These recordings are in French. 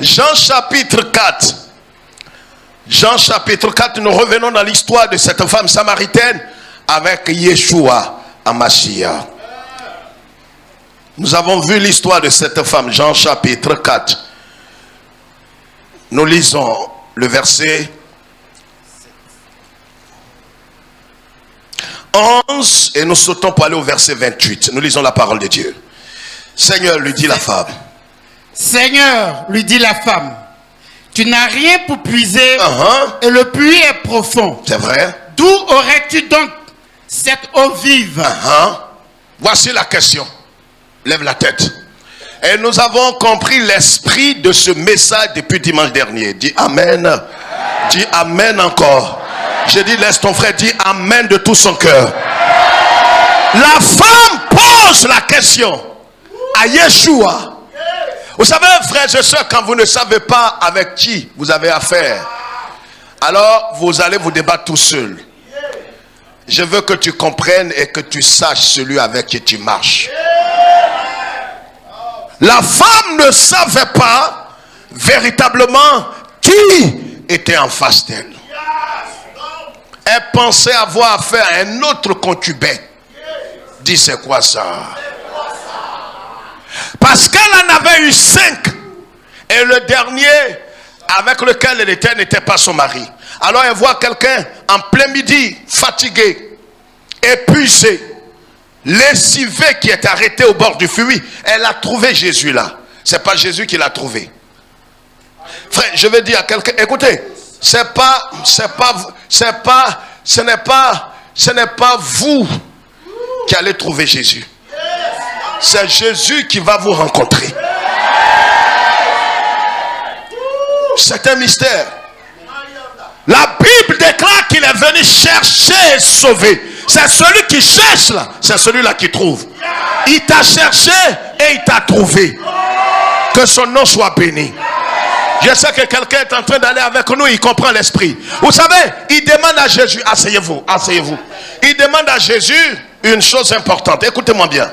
Jean chapitre 4. Jean chapitre 4, nous revenons dans l'histoire de cette femme samaritaine avec Yeshua Hamashiach. Nous avons vu l'histoire de cette femme, Jean chapitre 4. Nous lisons le verset 11 et nous sautons pour aller au verset 28. Nous lisons la parole de Dieu. Seigneur, lui dit la femme. Seigneur, lui dit la femme, tu n'as rien pour puiser et le puits est profond. C'est vrai. D'où aurais-tu donc cette eau vive? Voici la question. Lève la tête. Et nous avons compris l'esprit de ce message depuis dimanche dernier. Dis Amen. Dis Amen encore. Je dis laisse ton frère dire Amen de tout son cœur. La femme pose la question à Yeshua. Vous savez, frères et sœurs, quand vous ne savez pas avec qui vous avez affaire, alors vous allez vous débattre tout seul. Je veux que tu comprennes et que tu saches celui avec qui tu marches. La femme ne savait pas véritablement qui était en face d'elle. Elle pensait avoir affaire à un autre concubin. Dis, c'est quoi ça? Parce qu'elle en avait eu 5. Et le dernier avec lequel elle était n'était pas son mari. Alors elle voit quelqu'un en plein midi, fatigué, épuisé, lessivé, qui est arrêté au bord du puits. Elle a trouvé Jésus là. C'est pas Jésus qui l'a trouvé. Frère, je vais dire à quelqu'un, écoutez, ce n'est pas vous qui allez trouver Jésus. C'est Jésus qui va vous rencontrer. C'est un mystère. La Bible déclare qu'il est venu chercher et sauver. C'est celui qui cherche là, c'est celui-là qui trouve. Il t'a cherché et il t'a trouvé. Que son nom soit béni. Je sais que quelqu'un est en train d'aller avec nous, il comprend l'esprit. Vous savez, il demande à Jésus, asseyez-vous, asseyez-vous. Il demande à Jésus une chose importante. Écoutez-moi bien.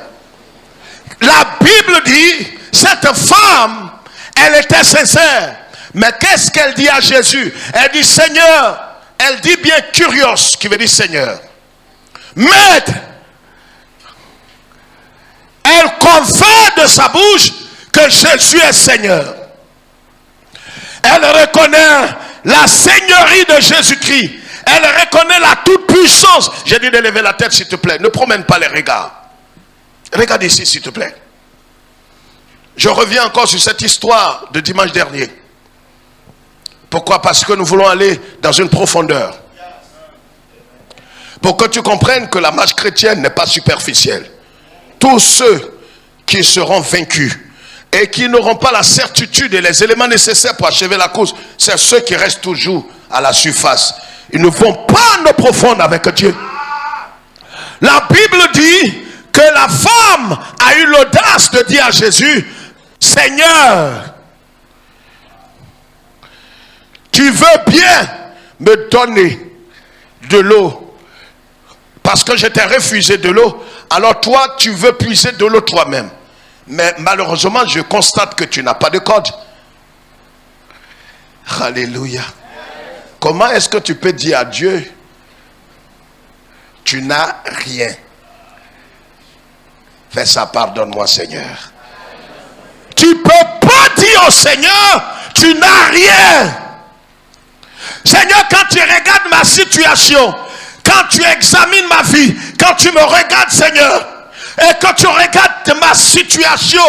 La Bible dit, cette femme, elle était sincère. Mais qu'est-ce qu'elle dit à Jésus? Elle dit Seigneur, elle dit bien curios, qui veut dire Seigneur. Maître, elle confesse de sa bouche que Jésus est Seigneur. Elle reconnaît la seigneurie de Jésus-Christ. Elle reconnaît la toute-puissance. J'ai dit de lever la tête s'il te plaît. Ne promène pas les regards. Regarde ici s'il te plaît. Je reviens encore sur cette histoire de dimanche dernier. Pourquoi? Parce que nous voulons aller dans une profondeur. Pour que tu comprennes que la marche chrétienne n'est pas superficielle. Tous ceux qui seront vaincus et qui n'auront pas la certitude et les éléments nécessaires pour achever la course, c'est ceux qui restent toujours à la surface. Ils ne vont pas en profondeur avec Dieu. La Bible dit que la femme a eu l'audace de dire à Jésus, Seigneur, tu veux bien me donner de l'eau parce que je t'ai refusé de l'eau, alors toi tu veux puiser de l'eau toi-même. Mais malheureusement je constate que tu n'as pas de code. Alléluia. Comment est-ce que tu peux dire à Dieu tu n'as rien? Fais ça, pardonne-moi Seigneur. Tu ne peux pas dire au Seigneur tu n'as rien. Seigneur, quand tu regardes ma situation, quand tu examines ma vie, quand tu me regardes Seigneur, et quand tu regardes ma situation,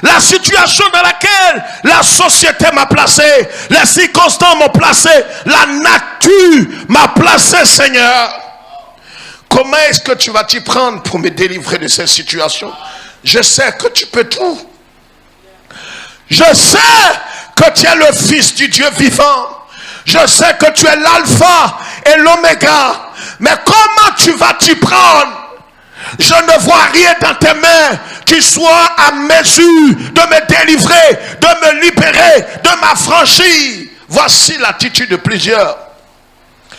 la situation dans laquelle la société m'a placé, les circonstances m'ont placé, la nature m'a placé Seigneur, comment est-ce que tu vas t'y prendre pour me délivrer de cette situation? Je sais que tu peux tout. Je sais que tu es le Fils du Dieu vivant. Je sais que tu es l'alpha et l'oméga. Mais comment tu vas t'y prendre? Je ne vois rien dans tes mains qui soit à mesure de me délivrer, de me libérer, de m'affranchir. Voici l'attitude de plusieurs.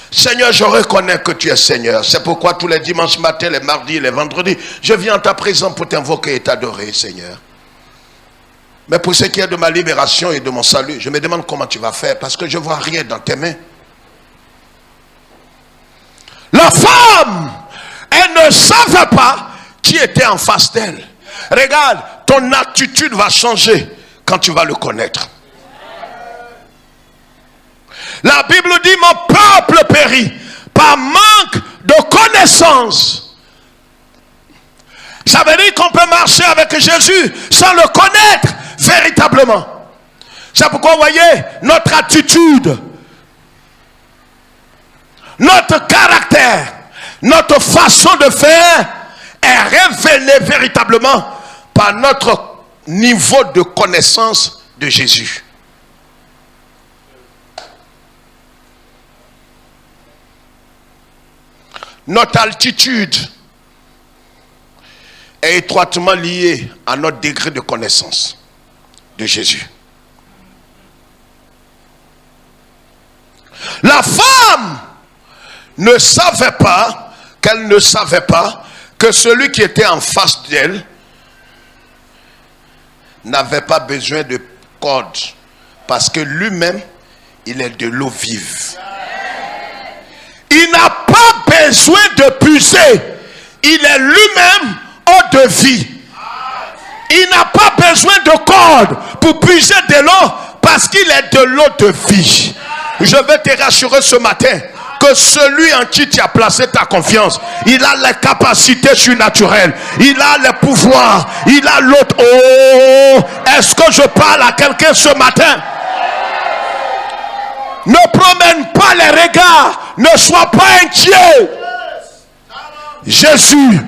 Seigneur, je reconnais que tu es Seigneur. C'est pourquoi tous les dimanches matins, les mardis, les vendredis, je viens en ta présence pour t'invoquer et t'adorer, Seigneur. Mais pour ce qui est de ma libération et de mon salut, je me demande comment tu vas faire parce que je ne vois rien dans tes mains. La femme, elle ne savait pas qui était en face d'elle. Regarde, ton attitude va changer quand tu vas le connaître. La Bible dit, mon peuple périt par manque de connaissance. Ça veut dire qu'on peut marcher avec Jésus sans le connaître véritablement. C'est pourquoi vous voyez, notre attitude, notre caractère, notre façon de faire est révélée véritablement par notre niveau de connaissance de Jésus. Notre altitude est étroitement liée à notre degré de connaissance de Jésus. La femme ne savait pas qu'elle ne savait pas que celui qui était en face d'elle n'avait pas besoin de corde parce que lui-même, il est de l'eau vive. Il n'a pas besoin de puiser. Il est lui-même eau de vie. Il n'a pas besoin de corde pour puiser de l'eau parce qu'il est de l'eau de vie. Je vais te rassurer ce matin que celui en qui tu as placé ta confiance, il a les capacités surnaturelles, il a les pouvoirs, il a l'autre. Oh, est-ce que je parle à quelqu'un ce matin? Ne promène pas les regards, ne sois pas inquiet. Jésus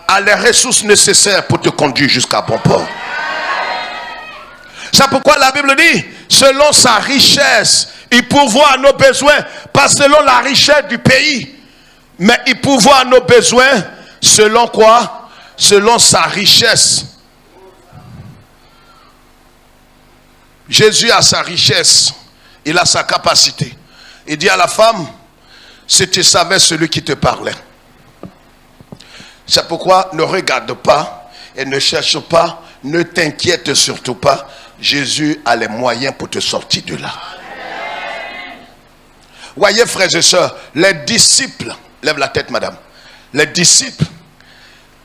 a les ressources nécessaires pour te conduire jusqu'à bon port. C'est pourquoi la Bible dit, selon sa richesse, il pourvoit à nos besoins, pas selon la richesse du pays, mais il pourvoit à nos besoins selon quoi? Selon sa richesse. Jésus a sa richesse, il a sa capacité. Il dit à la femme, si tu savais celui qui te parlait. C'est pourquoi ne regarde pas et ne cherche pas, ne t'inquiète surtout pas. Jésus a les moyens pour te sortir de là. Voyez, frères et sœurs, les disciples, lève la tête madame, les disciples,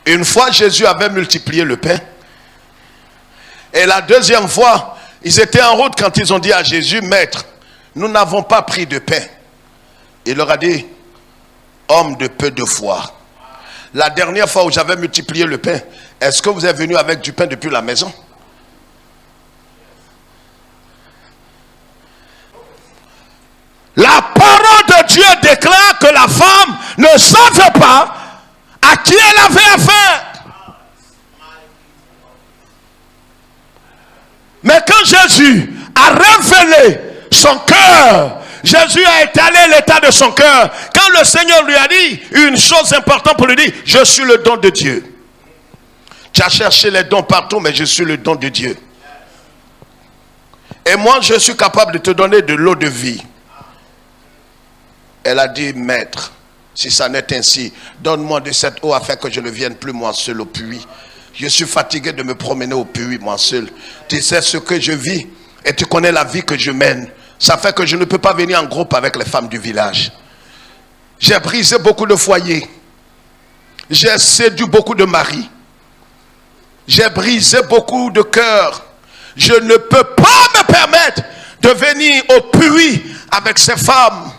une fois Jésus avait multiplié le pain, et la deuxième fois, ils étaient en route quand ils ont dit à Jésus, maître, nous n'avons pas pris de pain. Il leur a dit, homme de peu de foi. La dernière fois où j'avais multiplié le pain, est-ce que vous êtes venu avec du pain depuis la maison? La parole de Dieu déclare que la femme ne savait pas à qui elle avait affaire. Mais quand Jésus a révélé son cœur, Jésus a étalé l'état de son cœur. Quand le Seigneur lui a dit une chose importante pour lui dire, je suis le don de Dieu. Tu as cherché les dons partout, mais je suis le don de Dieu. Et moi, je suis capable de te donner de l'eau de vie. Elle a dit, maître, si ça n'est ainsi, donne-moi de cette eau afin que je ne vienne plus moi seul au puits. Je suis fatigué de me promener au puits moi seul. Tu sais ce que je vis et tu connais la vie que je mène. Ça fait que je ne peux pas venir en groupe avec les femmes du village. J'ai brisé beaucoup de foyers. J'ai séduit beaucoup de maris. J'ai brisé beaucoup de cœurs. Je ne peux pas me permettre de venir au puits avec ces femmes.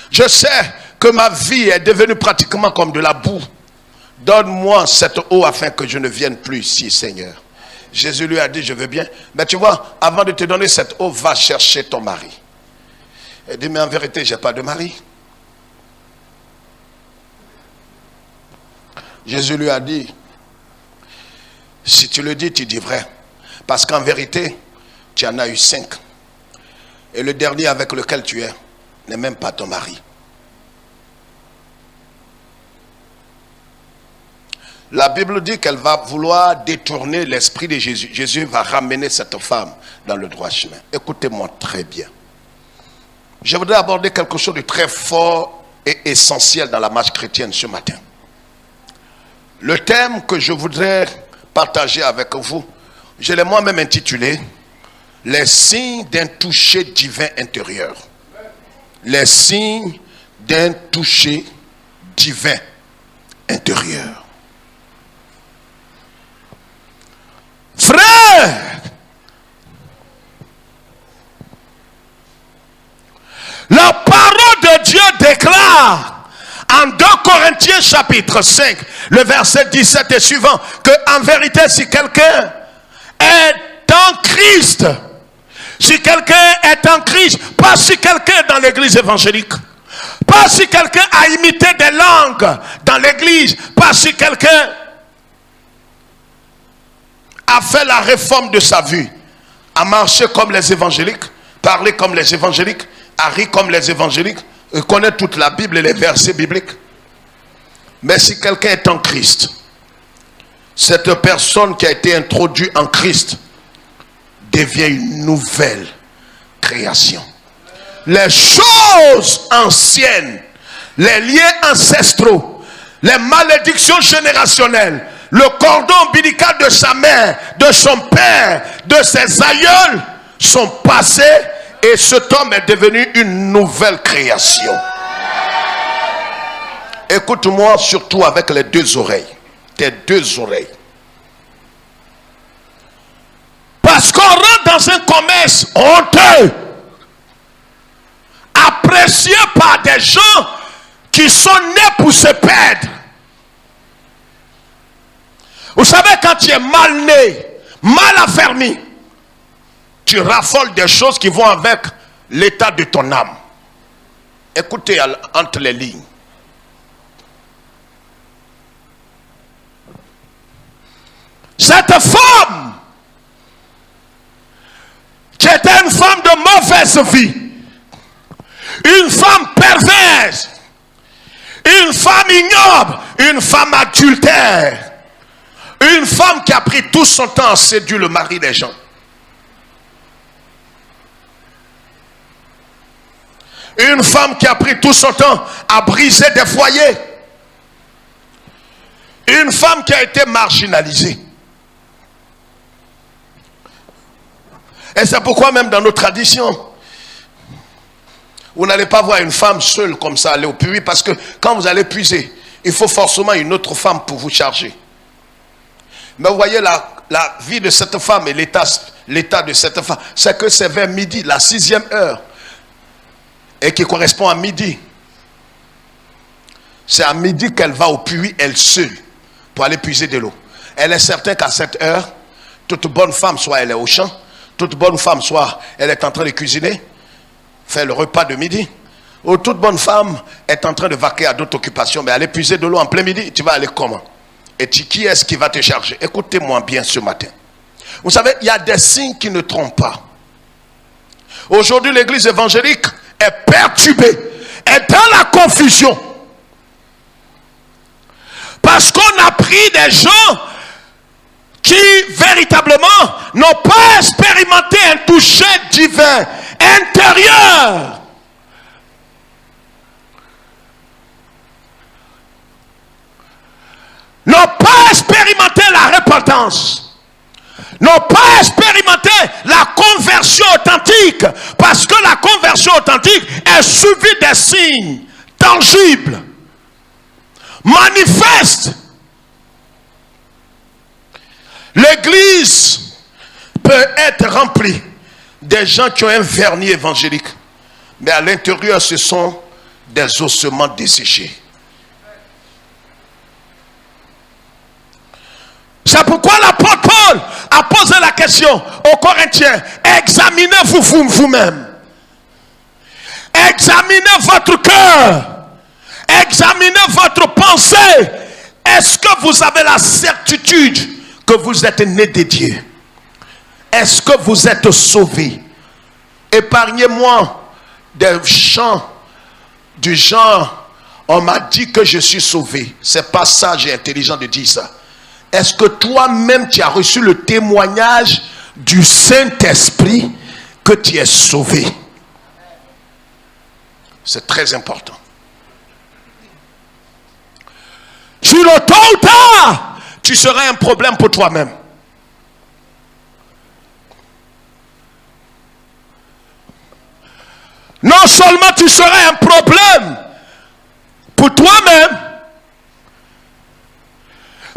Je sais que ma vie est devenue pratiquement comme de la boue. Donne-moi cette eau afin que je ne vienne plus ici, Seigneur. Jésus lui a dit, je veux bien. Mais tu vois, avant de te donner cette eau, va chercher ton mari. Elle dit, mais en vérité, je n'ai pas de mari. Jésus lui a dit, si tu le dis, tu dis vrai. Parce qu'en vérité, tu en as eu 5. Et le dernier avec lequel tu es n'est même pas ton mari. La Bible dit qu'elle va vouloir détourner l'esprit de Jésus. Jésus va ramener cette femme dans le droit chemin. Écoutez-moi très bien. Je voudrais aborder quelque chose de très fort et essentiel dans la marche chrétienne ce matin. Le thème que je voudrais partager avec vous Je l'ai moi-même intitulé « Les signes d'un toucher divin intérieur ». Les signes d'un toucher divin intérieur. Frère, la parole de Dieu déclare en 2 Corinthiens chapitre 5, le verset 17 et suivant, que en vérité, si quelqu'un est en Christ, si quelqu'un est en Christ, pas si quelqu'un est dans l'église évangélique, pas si quelqu'un a imité des langues dans l'église, pas si quelqu'un a fait la réforme de sa vie, a marché comme les évangéliques, parlé comme les évangéliques, a ri comme les évangéliques, connaît toute la Bible et les versets bibliques. Mais si quelqu'un est en Christ, cette personne qui a été introduite en Christ devient une nouvelle création. Les choses anciennes, les liens ancestraux, les malédictions générationnelles, le cordon ombilical de sa mère, de son père, de ses aïeuls sont passés et cet homme est devenu une nouvelle création. Écoute-moi surtout avec les deux oreilles, tes deux oreilles. Parce qu'on rentre dans un commerce honteux, apprécié par des gens qui sont nés pour se perdre. Vous savez, quand tu es mal né, mal affermi, tu raffoles des choses qui vont avec l'état de ton âme. Écoutez entre les lignes. Cette femme, qui était une femme de mauvaise vie, une femme perverse, une femme ignoble, une femme adultère, une femme qui a pris tout son temps à séduire le mari des gens. Une femme qui a pris tout son temps à briser des foyers. Une femme qui a été marginalisée. Et c'est pourquoi même dans nos traditions, vous n'allez pas voir une femme seule comme ça aller au puits, parce que quand vous allez puiser, il faut forcément une autre femme pour vous charger. Mais vous voyez la vie de cette femme et l'état de cette femme, c'est que c'est vers midi, la 6e heure, et qui correspond à midi. C'est à midi qu'elle va au puits, elle seule, pour aller puiser de l'eau. Elle est certaine qu'à cette heure, toute bonne femme, soit elle est au champ, toute bonne femme, soit elle est en train de cuisiner, faire le repas de midi, ou toute bonne femme est en train de vaquer à d'autres occupations, mais aller puiser de l'eau en plein midi, tu vas aller comment? Et qui est-ce qui va te charger? Écoutez-moi bien ce matin. Vous savez, il y a des signes qui ne trompent pas. Aujourd'hui, l'église évangélique est perturbée, est dans la confusion. Parce qu'on a pris des gens qui véritablement n'ont pas expérimenté un toucher divin intérieur. N'ont pas expérimenté la repentance, n'ont pas expérimenté la conversion authentique, parce que la conversion authentique est suivie des signes tangibles, manifestes. L'église peut être remplie des gens qui ont un vernis évangélique, mais à l'intérieur ce sont des ossements desséchés. C'est pourquoi l'apôtre Paul a posé la question aux Corinthiens: examinez-vous vous-même, examinez votre cœur, examinez votre pensée. Est-ce que vous avez la certitude que vous êtes né de Dieu? Est-ce que vous êtes sauvés? Épargnez-moi des chants du genre on m'a dit que je suis sauvé. C'est pas sage et intelligent de dire ça. Est-ce que toi-même tu as reçu le témoignage du Saint-Esprit que tu es sauvé? C'est très important. Sur le tôt ou tard, tu seras un problème pour toi-même. non seulement tu seras un problème pour toi-même,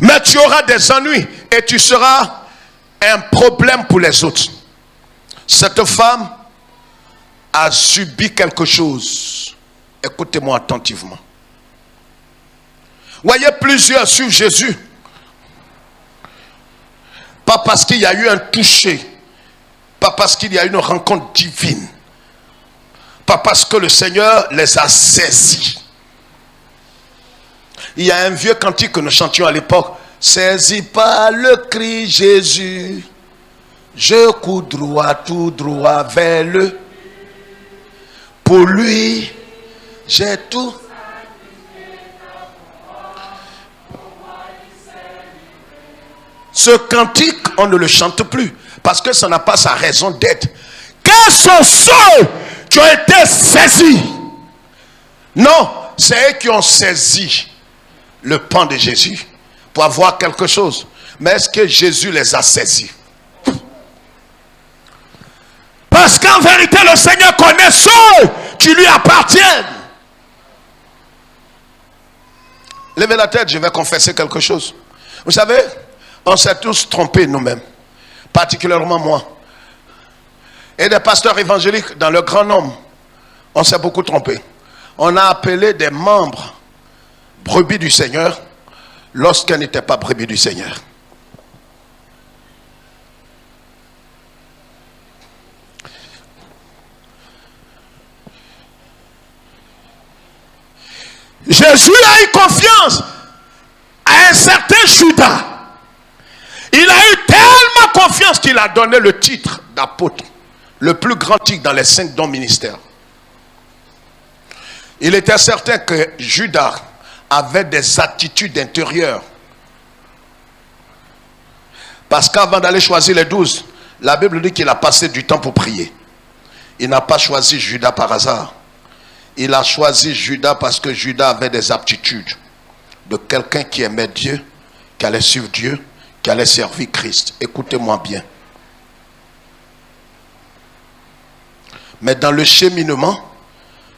mais tu auras des ennuis et tu seras un problème pour les autres. Cette femme a subi quelque chose. Écoutez-moi attentivement. Voyez, plusieurs suivent Jésus. Pas parce qu'il y a eu un toucher. Pas parce qu'il y a eu une rencontre divine. Pas parce que le Seigneur les a saisis. Il y a un vieux cantique que nous chantions à l'époque. Saisi par le cri Jésus, je cours droit, tout droit vers le. Pour lui, j'ai tout. Ce cantique, on ne le chante plus parce que ça n'a pas sa raison d'être. Quels sont ceux qui ont été saisis? Non, c'est eux qui ont saisi le pan de Jésus pour avoir quelque chose. Mais est-ce que Jésus les a saisis? Parce qu'en vérité, le Seigneur connaît ceux qui lui appartiennent. Levez la tête, je vais confesser quelque chose. Vous savez, on s'est tous trompés nous-mêmes, particulièrement moi. Et des pasteurs évangéliques dans le grand nombre, on s'est beaucoup trompés. On a appelé des membres brebis du Seigneur lorsqu'elles n'étaient pas brebis du Seigneur. Jésus a eu confiance à un certain Judas. Il a eu tellement confiance qu'il a donné le titre d'apôtre, le plus grand titre dans les 5 dons ministères. Il était certain que Judas avait des attitudes intérieures. Parce qu'avant d'aller choisir les 12, la Bible dit qu'il a passé du temps pour prier. Il n'a pas choisi Judas par hasard. Il a choisi Judas parce que Judas avait des aptitudes de quelqu'un qui aimait Dieu, qui allait suivre Dieu, qui allait servir Christ. Écoutez-moi bien. Mais dans le cheminement,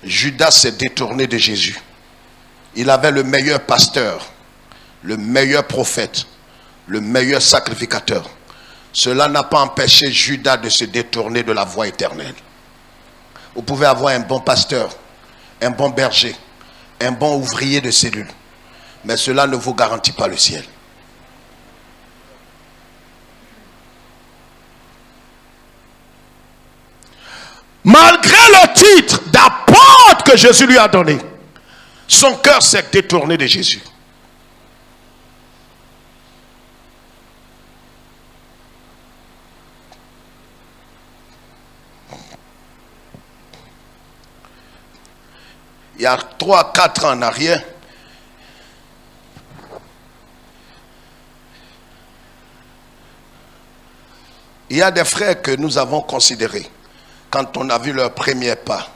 Judas s'est détourné de Jésus. Il avait le meilleur pasteur, le meilleur prophète, le meilleur sacrificateur. Cela n'a pas empêché Judas de se détourner de la voie éternelle. Vous pouvez avoir un bon pasteur, un bon berger, un bon ouvrier de cellule, mais cela ne vous garantit pas le ciel. Malgré le titre d'apôtre que Jésus lui a donné, son cœur s'est détourné de Jésus. Il y a 3-4 ans en arrière, il y a des frères que nous avons considérés. Quand on a vu leur premier pas,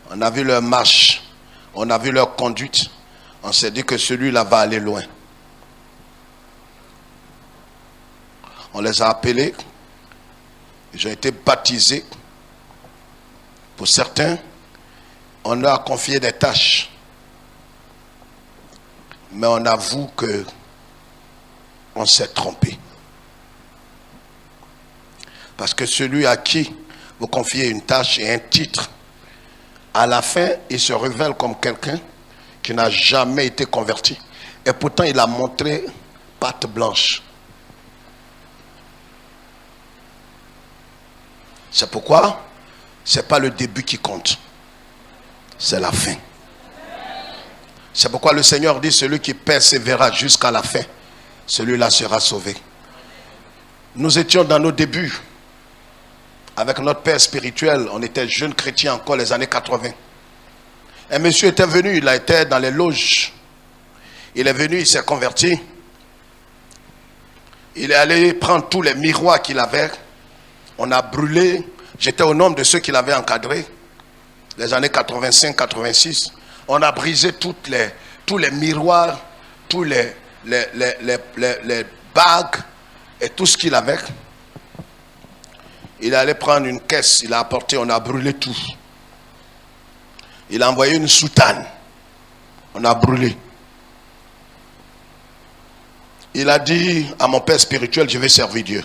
on a vu leur marche, on a vu leur conduite, on s'est dit que celui-là va aller loin. On les a appelés, ils ont été baptisés. Pour certains, on leur a confié des tâches. Mais on avoue que on s'est trompé. Parce que celui à qui vous confiez une tâche et un titre, à la fin, il se révèle comme quelqu'un qui n'a jamais été converti. Et pourtant, il a montré patte blanche. C'est pourquoi ce n'est pas le début qui compte. C'est la fin. C'est pourquoi le Seigneur dit, celui qui persévérera jusqu'à la fin, celui-là sera sauvé. Nous étions dans nos débuts. Avec notre père spirituel, on était jeunes chrétiens encore les années 80. Un monsieur était venu, il a été dans les loges. Il est venu, il s'est converti. Il est allé prendre tous les miroirs qu'il avait. On a brûlé. J'étais au nombre de ceux qu'il avait encadrés. Les années 85-86. On a brisé tous les miroirs, tous les bagues et tout ce qu'il avait. Il est allé prendre une caisse, il a apporté, on a brûlé tout. Il a envoyé une soutane. On a brûlé. Il a dit à mon père spirituel, je vais servir Dieu.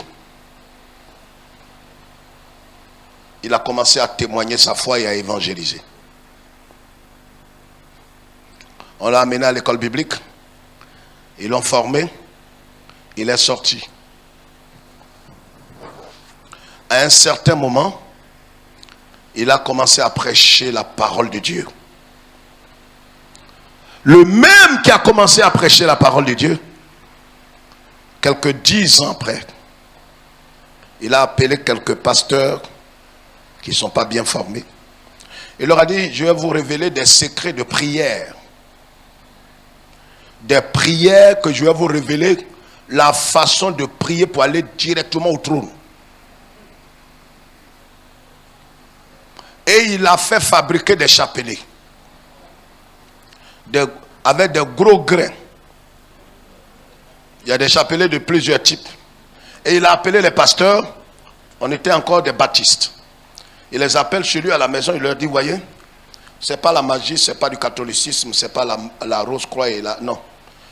Il a commencé à témoigner sa foi et à évangéliser. On l'a amené à l'école biblique. Ils l'ont formé. Il est sorti. À un certain moment, il a commencé à prêcher la parole de Dieu. Le même qui a commencé à prêcher la parole de Dieu, quelques 10 ans après, il a appelé quelques pasteurs qui ne sont pas bien formés. Il leur a dit, je vais vous révéler des secrets de prière. Des prières que je vais vous révéler, la façon de prier pour aller directement au trône. Et il a fait fabriquer des chapelets. Avec des gros grains. Il y a des chapelets de plusieurs types. Et il a appelé les pasteurs. On était encore des baptistes. Il les appelle chez lui à la maison. Il leur dit, voyez, c'est pas la magie, c'est pas du catholicisme, c'est pas la rose-croix et la... Non.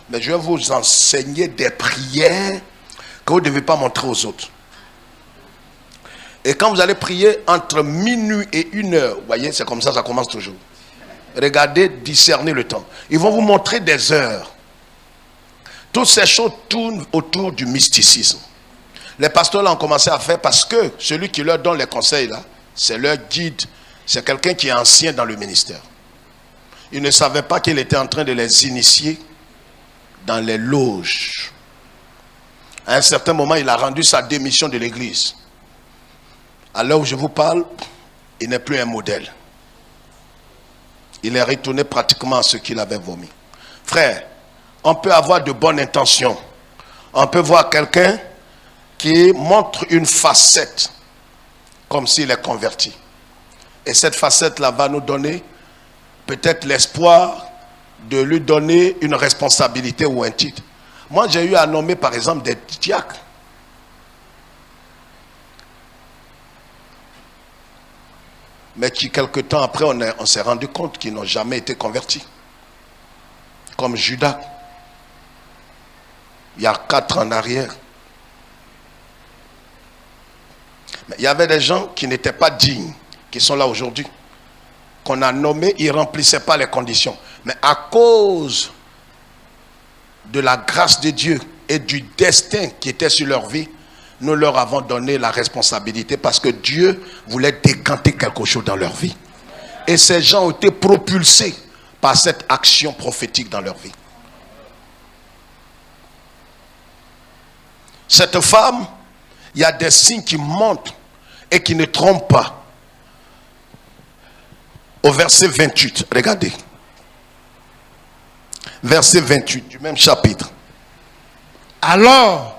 Mais je vais vous enseigner des prières que vous ne devez pas montrer aux autres. Et quand vous allez prier entre minuit et 1h, vous voyez, c'est comme ça commence toujours. Regardez, discernez le temps. Ils vont vous montrer des heures. Toutes ces choses tournent autour du mysticisme. Les pasteurs là ont commencé à faire parce que celui qui leur donne les conseils là, c'est leur guide. C'est quelqu'un qui est ancien dans le ministère. Ils ne savaient pas qu'il était en train de les initier dans les loges. À un certain moment, il a rendu sa démission de l'église. À l'heure où je vous parle, il n'est plus un modèle. Il est retourné pratiquement à ce qu'il avait vomi. Frère, on peut avoir de bonnes intentions. On peut voir quelqu'un qui montre une facette comme s'il est converti. Et cette facette-là va nous donner peut-être l'espoir de lui donner une responsabilité ou un titre. Moi, j'ai eu à nommer par exemple des diacres. Mais qui, quelque temps après, on s'est rendu compte qu'ils n'ont jamais été convertis. Comme Judas. Il y a 4 ans en arrière. Mais il y avait des gens qui n'étaient pas dignes, qui sont là aujourd'hui. Qu'on a nommés, ils ne remplissaient pas les conditions. Mais à cause de la grâce de Dieu et du destin qui était sur leur vie, nous leur avons donné la responsabilité parce que Dieu voulait décanter quelque chose dans leur vie. Et ces gens ont été propulsés par cette action prophétique dans leur vie. Cette femme, il y a des signes qui montrent et qui ne trompent pas. Au verset 28, regardez. Verset 28 du même chapitre. Alors,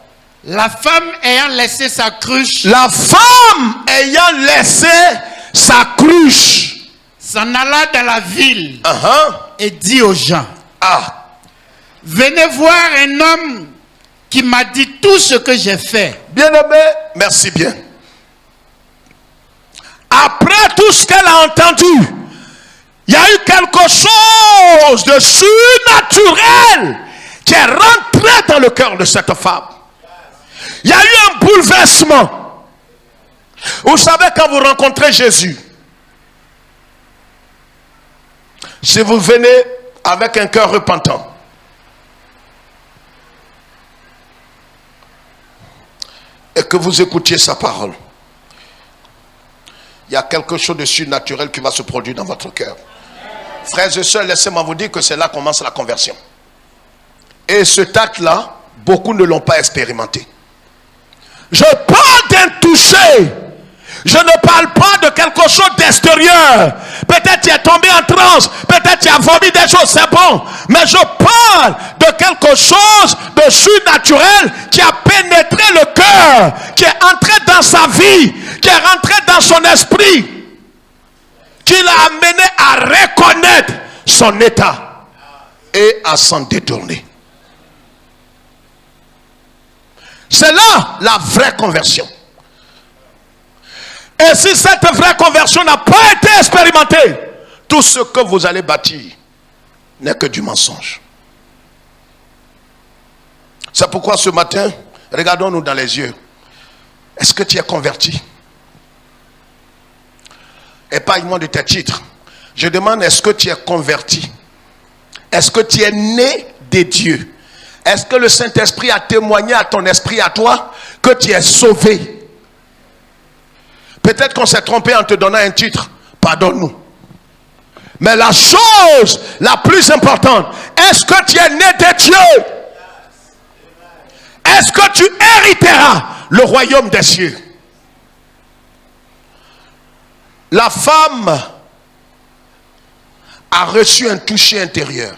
la femme ayant laissé sa cruche. La femme ayant laissé sa cruche. S'en alla dans la ville. Et dit aux gens. Venez voir un homme qui m'a dit tout ce que j'ai fait. Bien-aimé, merci bien. Après tout ce qu'elle a entendu, il y a eu quelque chose de surnaturel qui est rentré dans le cœur de cette femme. Il y a eu un bouleversement. Vous savez, quand vous rencontrez Jésus, si vous venez avec un cœur repentant, et que vous écoutiez sa parole, il y a quelque chose de surnaturel qui va se produire dans votre cœur. Frères et sœurs, laissez-moi vous dire que c'est là que commence la conversion. Et ce acte-là, beaucoup ne l'ont pas expérimenté. Je parle d'un toucher. Je ne parle pas de quelque chose d'extérieur. Peut-être tu es tombé en transe. Peut-être tu as vomi des choses, c'est bon. Mais je parle de quelque chose de surnaturel qui a pénétré le cœur, qui est entré dans sa vie, qui est rentré dans son esprit, qui l'a amené à reconnaître son état et à s'en détourner. C'est là la vraie conversion. Et si cette vraie conversion n'a pas été expérimentée, tout ce que vous allez bâtir n'est que du mensonge. C'est pourquoi ce matin, regardons-nous dans les yeux. Est-ce que tu es converti? Épargne-moi de tes titres. Je demande, est-ce que tu es converti? Est-ce que tu es né de Dieu? Est-ce que le Saint-Esprit a témoigné à ton esprit, à toi, que tu es sauvé? Peut-être qu'on s'est trompé en te donnant un titre. Pardonne-nous. Mais la chose la plus importante, est-ce que tu es né de Dieu? Est-ce que tu hériteras le royaume des cieux? La femme a reçu un toucher intérieur.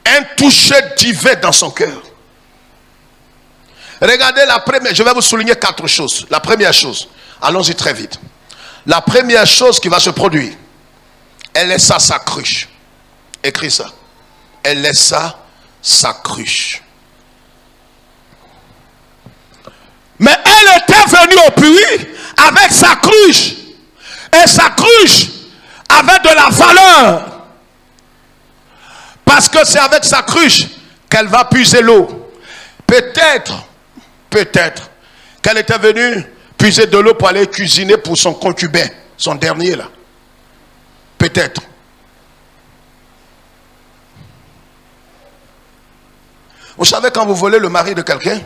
Un toucher divin dans son cœur. Regardez la première, je vais vous souligner 4 choses. La première chose, allons-y très vite. La première chose qui va se produire, elle laissa sa cruche. Écris ça. Elle laissa sa cruche. Mais elle était venue au puits avec sa cruche. Et sa cruche avait de la valeur. Parce que c'est avec sa cruche qu'elle va puiser l'eau. Peut-être qu'elle était venue puiser de l'eau pour aller cuisiner pour son concubin, son dernier là. Peut-être. Vous savez, quand vous volez le mari de quelqu'un,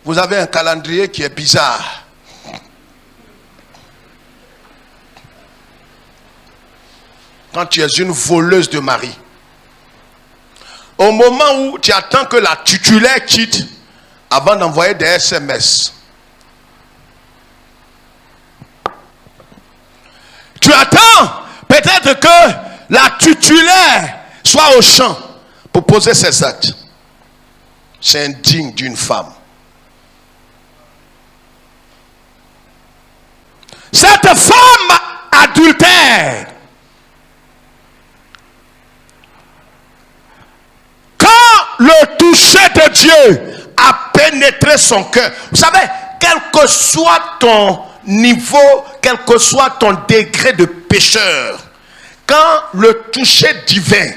vous avez un calendrier qui est bizarre. Quand tu es une voleuse de mari, au moment où tu attends que la titulaire quitte avant d'envoyer des SMS, tu attends peut-être que la titulaire soit au champ pour poser ses actes. C'est indigne d'une femme. Cette femme adultère, quand le toucher de Dieu a pénétré son cœur, vous savez, quel que soit ton niveau, quel que soit ton degré de pécheur, quand le toucher divin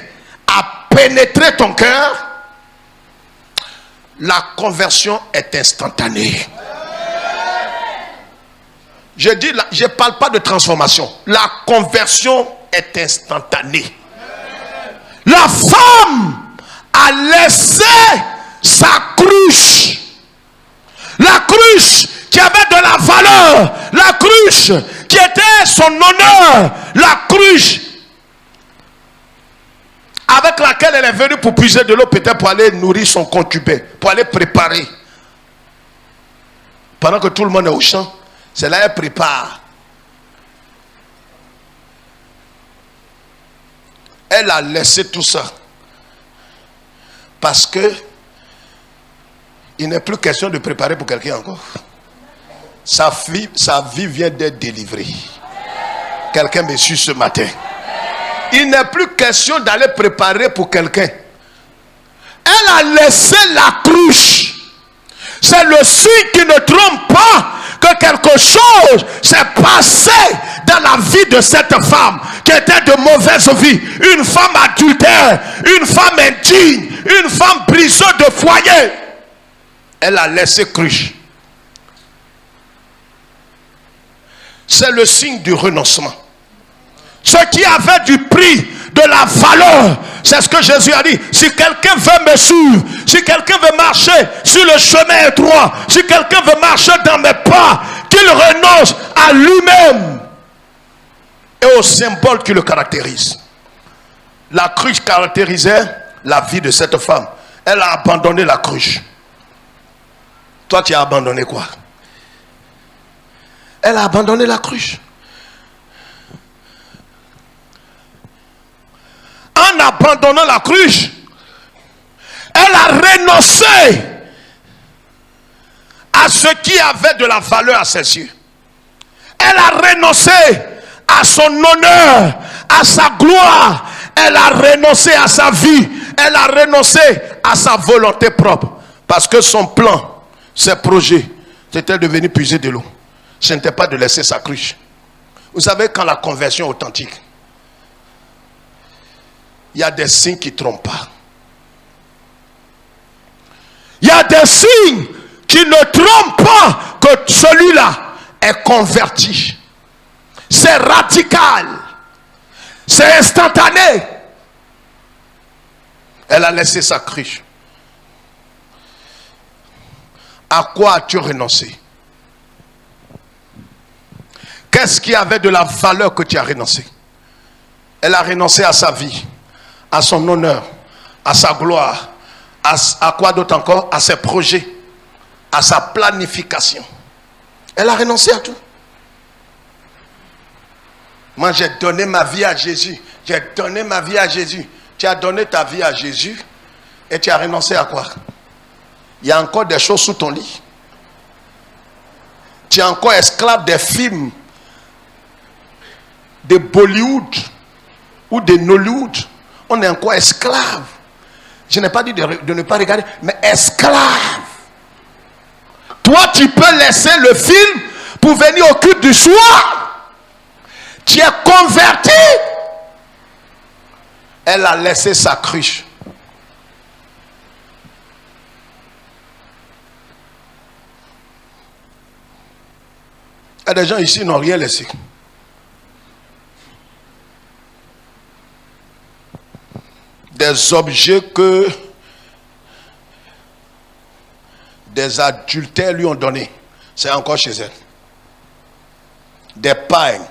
a pénétré ton cœur, la conversion est instantanée. Je dis, je ne parle pas de transformation. La conversion est instantanée. La femme a laissé sa cruche. La cruche qui avait de la valeur. La cruche qui était son honneur. La cruche avec laquelle elle est venue pour puiser de l'eau, peut-être pour aller nourrir son concubin, pour aller préparer. Pendant que tout le monde est au champ, c'est là qu'elle prépare. Elle a laissé tout ça. Parce que il n'est plus question de préparer pour quelqu'un encore. Sa vie vient d'être délivrée. Quelqu'un me suit ce matin. Il n'est plus question d'aller préparer pour quelqu'un. Elle a laissé la cruche. C'est le signe qui ne trompe pas que quelque chose s'est passé dans la vie de cette femme qui était de mauvaise vie. Une femme adultère, une femme indigne, une femme briseuse de foyer. Elle a laissé cruche. C'est le signe du renoncement. Ce qui avait du prix, de la valeur, c'est ce que Jésus a dit. Si quelqu'un veut me suivre, si quelqu'un veut marcher sur le chemin étroit, si quelqu'un veut marcher dans mes pas, qu'il renonce à lui-même et au symbole qui le caractérise. La cruche caractérisait la vie de cette femme. Elle a abandonné la cruche. Toi, tu as abandonné quoi? Elle a abandonné la cruche. En abandonnant la cruche, elle a renoncé à ce qui avait de la valeur à ses yeux. Elle a renoncé à son honneur, à sa gloire. Elle a renoncé à sa vie. Elle a renoncé à sa volonté propre. Parce que son plan, ses projets, c'était de venir puiser de l'eau. ce n'était pas de laisser sa cruche. Vous savez, quand la conversion est authentique, il y a des signes qui ne trompent pas. Il y a des signes qui ne trompent pas que celui-là est converti. C'est radical. C'est instantané. Elle a laissé sa cruche. À quoi as-tu renoncé? Qu'est-ce qui avait de la valeur que tu as renoncé? Elle a renoncé à sa vie, à son honneur, à sa gloire, à quoi d'autre encore? À ses projets, à sa planification. Elle a renoncé à tout. Moi, j'ai donné ma vie à Jésus. J'ai donné ma vie à Jésus. Tu as donné ta vie à Jésus et tu as renoncé à quoi? Il y a encore des choses sous ton lit. Tu es encore esclave des films de Bollywood ou de Nollywood. On est encore esclave. Je n'ai pas dit de ne pas regarder, mais esclave. Toi, tu peux laisser le film pour venir au culte du soir. Tu es converti. Elle a laissé sa cruche. Il y a des gens ici qui n'ont rien laissé. Des objets que des adultères lui ont donnés, c'est encore chez elle. Des pailles,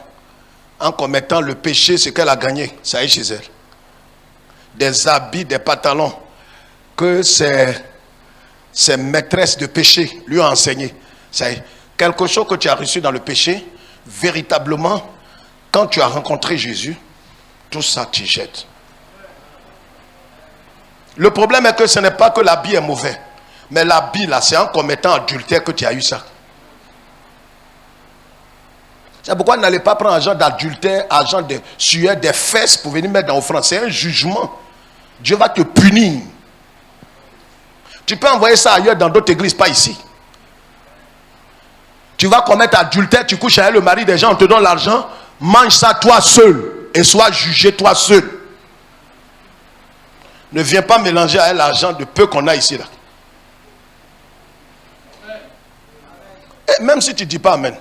en commettant le péché, ce qu'elle a gagné, ça est chez elle. Des habits, des pantalons que ses maîtresses de péché lui ont enseigné. Ça est. Quelque chose que tu as reçu dans le péché, véritablement, quand tu as rencontré Jésus, tout ça tu jettes. Le problème est que ce n'est pas que l'habit est mauvais, mais l'habit là, c'est en commettant adultère que tu as eu ça. C'est pourquoi n'allez pas prendre agent d'adultère, agent de sueur des fesses pour venir mettre dans l'offrande. C'est un jugement. Dieu va te punir. Tu peux envoyer ça ailleurs dans d'autres églises, pas ici. Tu vas commettre adultère, tu couches avec le mari des gens, on te donne l'argent, mange ça toi seul et sois jugé toi seul. Ne viens pas mélanger avec l'argent de peu qu'on a ici là. Et même si tu ne dis pas amen.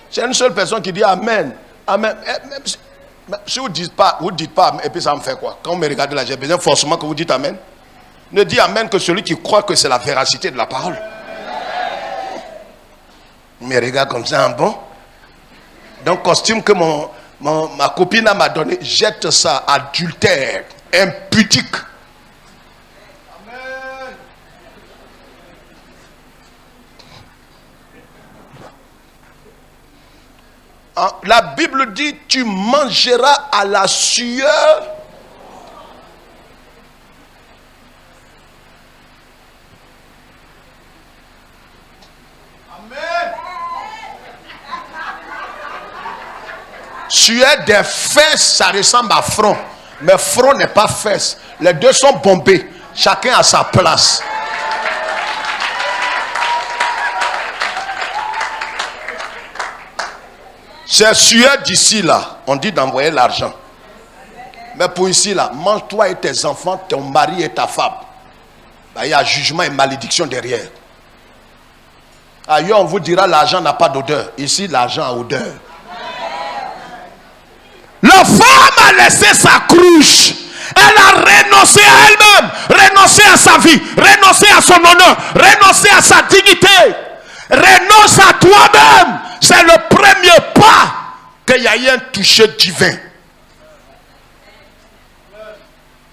C'est une seule personne qui dit amen. Amen. Si vous ne dites pas amen, et puis ça me fait quoi? Quand vous me regardez là, j'ai besoin forcément que vous dites amen. Ne dis amen que celui qui croit que c'est la véracité de la parole. Me regarde comme ça, bon. Donc, costume que ma copine m'a donné, jette ça, adultère, impudique. Amen. La Bible dit, tu mangeras à la sueur. Sueur des fesses, ça ressemble à front. Mais front n'est pas fesses. Les deux sont bombés. Chacun à sa place. C'est sueur d'ici là. On dit d'envoyer l'argent. Mais pour ici là, mange-toi et tes enfants, ton mari et ta femme. Il y a jugement et malédiction derrière. Ailleurs, on vous dira l'argent n'a pas d'odeur. Ici, l'argent a odeur. La femme a laissé sa cruche. Elle a renoncé à elle-même, renoncé à sa vie, renoncé à son honneur, renoncé à sa dignité. Renonce à toi-même. C'est le premier pas qu'il y a eu un toucher divin.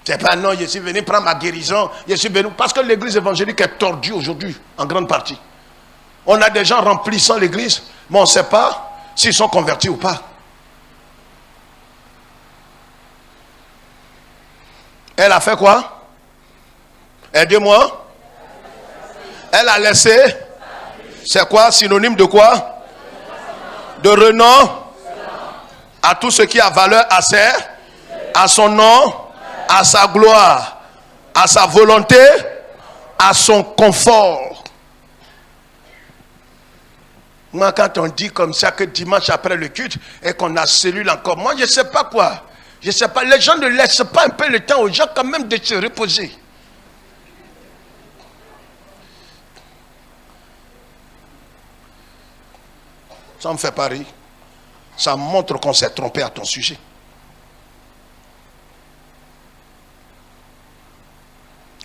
C'est pas non, je suis venu prendre ma guérison. Je suis venu parce que l'église évangélique est tordue aujourd'hui, en grande partie. On a des gens remplissant l'église, mais on ne sait pas s'ils sont convertis ou pas. Elle a fait quoi? Aidez-moi. Elle a laissé. C'est quoi? Synonyme de quoi? De renom à tout ce qui a valeur à son nom, à sa gloire, à sa volonté, à son confort. Moi, quand on dit comme ça que dimanche après le culte et qu'on a cellule encore, moi, je ne sais pas quoi. Je ne sais pas. Les gens ne laissent pas un peu le temps aux gens quand même de se reposer. Ça me fait pas rire. Ça montre qu'on s'est trompé à ton sujet.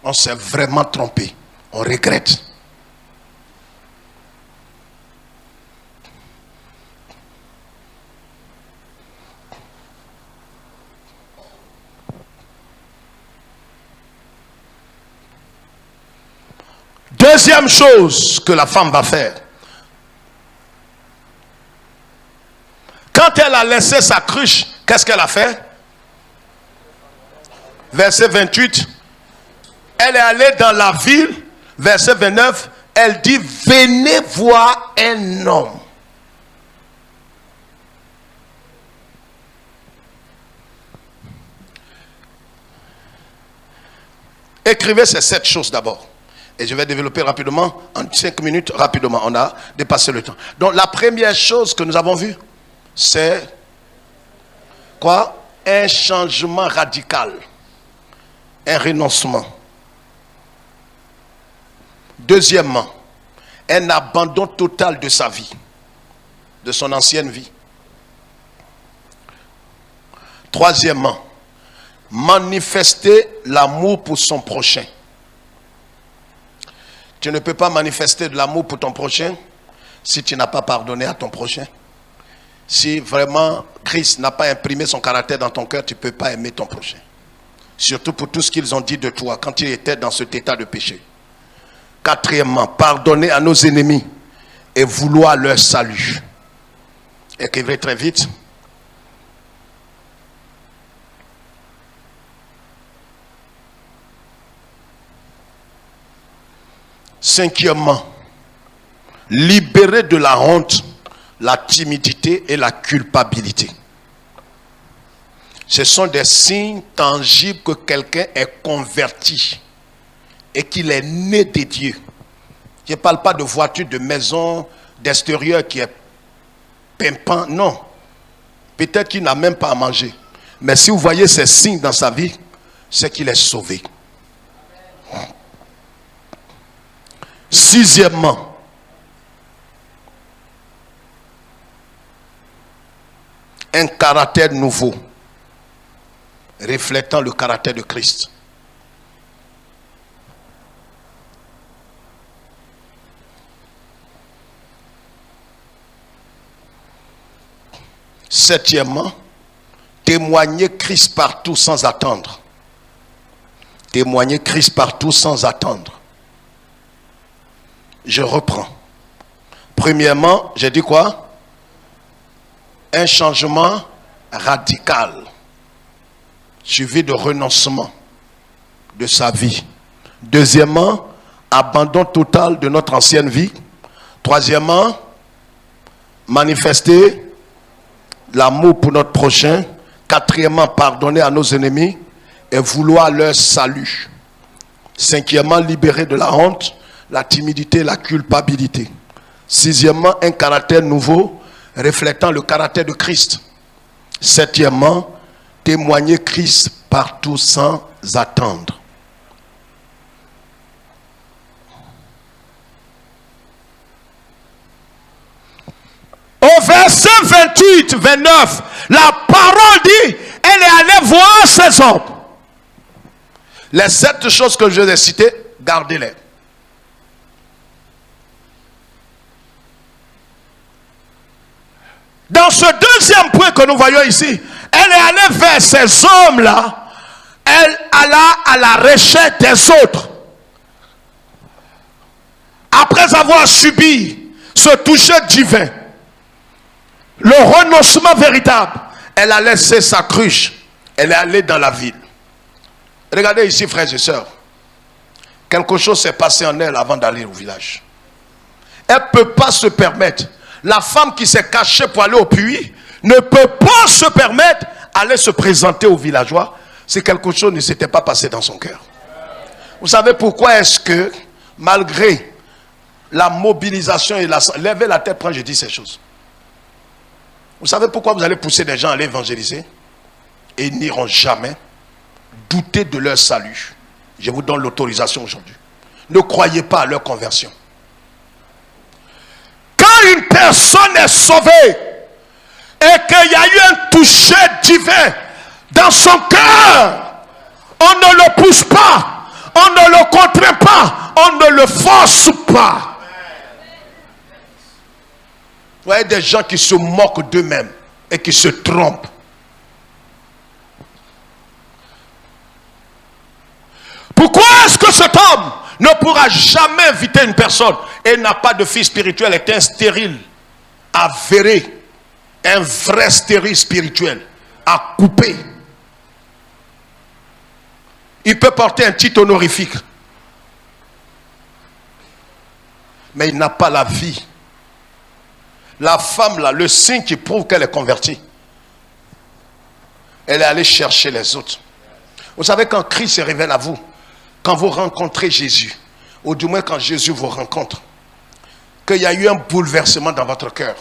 On s'est vraiment trompé. On regrette. Deuxième chose que la femme va faire. Quand elle a laissé sa cruche, qu'est-ce qu'elle a fait? Verset 28. Elle est allée dans la ville. Verset 29. Elle dit, venez voir un homme. Écrivez ces 7 choses d'abord. Et je vais développer rapidement, en 5 minutes, rapidement. On a dépassé le temps. Donc la première chose que nous avons vue, c'est quoi? Un changement radical. Un renoncement. Deuxièmement, un abandon total de sa vie. De son ancienne vie. Troisièmement, manifester l'amour pour son prochain. Tu ne peux pas manifester de l'amour pour ton prochain si tu n'as pas pardonné à ton prochain. Si vraiment Christ n'a pas imprimé son caractère dans ton cœur, tu ne peux pas aimer ton prochain. Surtout pour tout ce qu'ils ont dit de toi quand tu étais dans cet état de péché. Quatrièmement, pardonner à nos ennemis et vouloir leur salut. Écrivez très vite. Cinquièmement, libérer de la honte, la timidité et la culpabilité. Ce sont des signes tangibles que quelqu'un est converti et qu'il est né de Dieu. Je ne parle pas de voiture, de maison, d'extérieur qui est pimpant, non. Peut-être qu'il n'a même pas à manger. Mais si vous voyez ces signes dans sa vie, c'est qu'il est sauvé. Sixièmement, un caractère nouveau, reflétant le caractère de Christ. Septièmement, témoigner Christ partout sans attendre. Témoigner Christ partout sans attendre. Je reprends. Premièrement, j'ai dit quoi? Un changement radical, suivi de renoncement de sa vie. Deuxièmement, abandon total de notre ancienne vie. Troisièmement, manifester l'amour pour notre prochain. Quatrièmement, pardonner à nos ennemis et vouloir leur salut. Cinquièmement, libérer de la honte, la timidité, la culpabilité. Sixièmement, un caractère nouveau, reflétant le caractère de Christ. Septièmement, témoigner Christ partout sans attendre. Au verset 28, 29, la parole dit, elle est allée voir ses hommes. Les 7 choses que je vous ai citées, gardez-les. Dans ce deuxième point que nous voyons ici, elle est allée vers ces hommes-là. Elle alla à la recherche des autres. Après avoir subi ce toucher divin, le renoncement véritable, elle a laissé sa cruche. Elle est allée dans la ville. Regardez ici, frères et sœurs. Quelque chose s'est passé en elle avant d'aller au village. Elle ne peut pas se permettre. La femme qui s'est cachée pour aller au puits ne peut pas se permettre d'aller se présenter aux villageois si quelque chose ne s'était pas passé dans son cœur. Vous savez pourquoi est-ce que, malgré la mobilisation et la... Levez la tête quand je dis ces choses. Vous savez pourquoi vous allez pousser des gens à aller évangéliser? Et ils n'iront jamais douter de leur salut. Je vous donne l'autorisation aujourd'hui. Ne croyez pas à leur conversion. Quand une personne est sauvée et qu'il y a eu un toucher divin dans son cœur, on ne le pousse pas, on ne le contraint pas, on ne le force pas. Vous voyez des gens qui se moquent d'eux-mêmes et qui se trompent. Pourquoi est-ce que cet homme ne pourra jamais inviter une personne et n'a pas de fille spirituelle, est un stérile, avéré, un vrai stérile spirituel, à couper? Il peut porter un titre honorifique, mais il n'a pas la vie. La femme là, le signe qui prouve qu'elle est convertie, elle est allée chercher les autres. Vous savez, quand Christ se révèle à vous, quand vous rencontrez Jésus, ou du moins quand Jésus vous rencontre, qu'il y a eu un bouleversement dans votre cœur,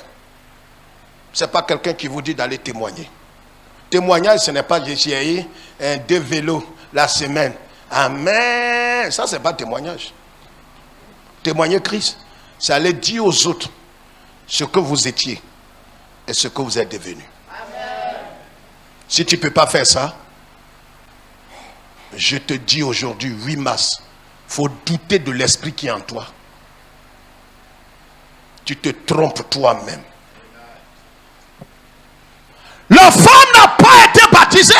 ce n'est pas quelqu'un qui vous dit d'aller témoigner. Témoignage, ce n'est pas j'ai eu 2 vélos la semaine. Amen. Ça, ce n'est pas témoignage. Témoigner Christ, c'est aller dire aux autres ce que vous étiez et ce que vous êtes devenu. Amen. Si tu ne peux pas faire ça, je te dis aujourd'hui, 8 mars, il faut douter de l'esprit qui est en toi. Tu te trompes toi-même. La femme n'a pas été baptisée.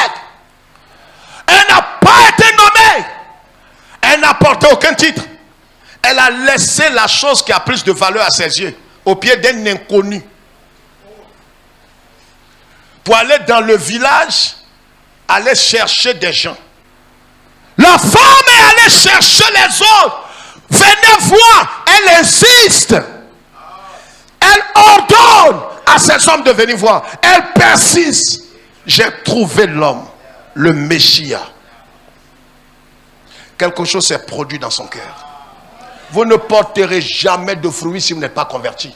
Elle n'a pas été nommée. Elle n'a porté aucun titre. Elle a laissé la chose qui a plus de valeur à ses yeux au pied d'un inconnu. Pour aller dans le village, aller chercher des gens. La femme est allée chercher les autres. Venez voir. Elle insiste. Elle ordonne à ces hommes de venir voir. Elle persiste. J'ai trouvé l'homme, le Messia. Quelque chose s'est produit dans son cœur. Vous ne porterez jamais de fruits si vous n'êtes pas converti.